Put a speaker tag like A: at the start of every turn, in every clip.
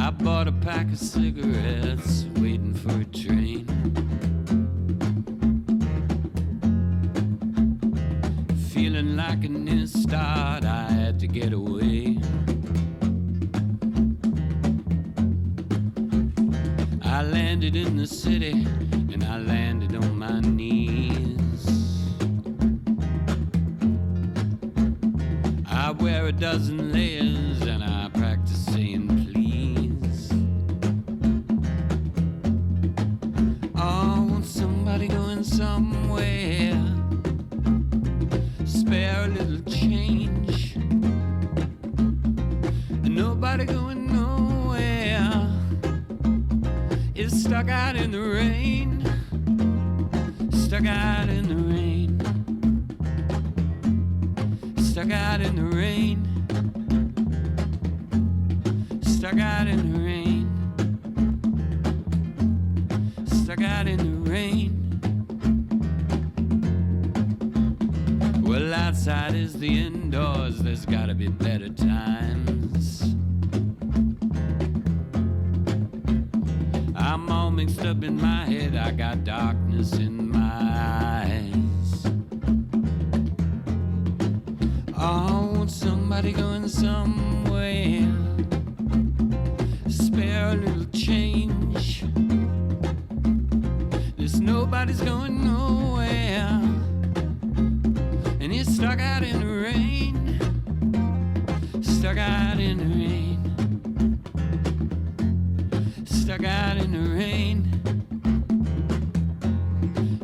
A: I bought a pack of cigarettes, waiting for a train. Feeling like a new start, I had to get away. I landed in the city, and I landed on my knees. I wear a dozen layers, and I practice saying please. Oh, won't somebody going somewhere? Spare a little change. Nobody going nowhere. It's stuck out in the rain. Stuck out in the rain. Stuck out in the rain. Stuck out in the rain. Stuck out in the rain. Well, outside is the indoors. There's gotta be better times. I'm all mixed up in my head. I got darkness in my eyes. Oh, won't somebody going somewhere? Spare a little change. There's nobody's going nowhere. And he's stuck out in the rain. Stuck out in the rain. Stuck out in the rain.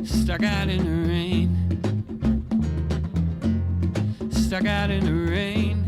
A: Stuck out in the rain. Stuck out in the rain.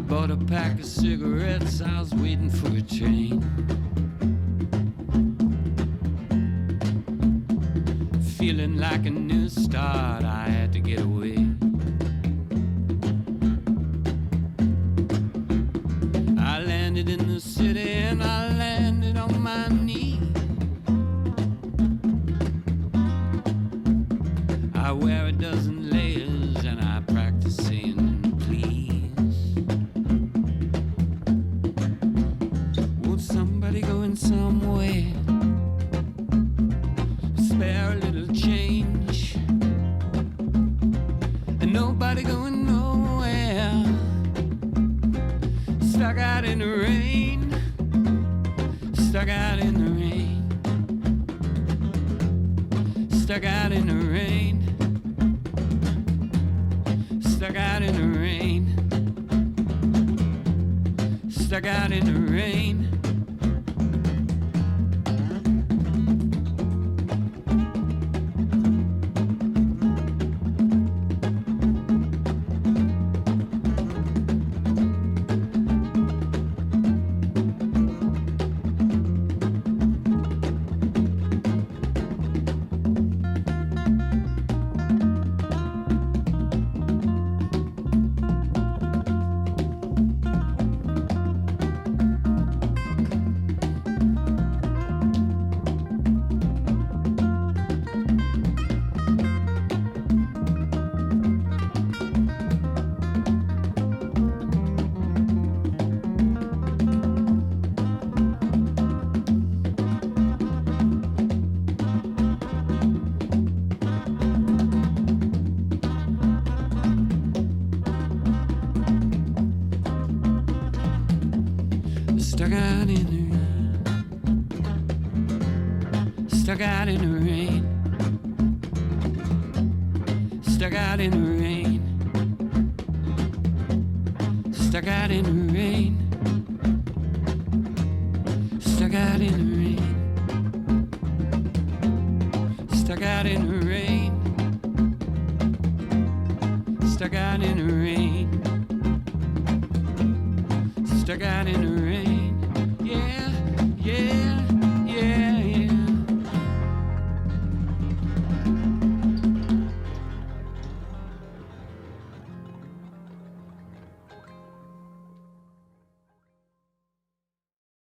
A: Bought a pack of cigarettes, I was waiting for a train. Feeling like a new start, I had to get away. I landed in the city and I landed on my knees. I wear a dozen layers and I practice saying please. Somebody going somewhere. Spare a little change. And nobody going nowhere. Stuck out in the rain. Stuck out in the rain. Stuck out in the rain. Stuck out in the rain. Stuck out in the rain. Stuck out in the rain. Stuck out in the rain. Stuck out in the rain. Stuck out in the rain. Stuck out in the rain. Stuck out in the rain. Stuck out in the rain.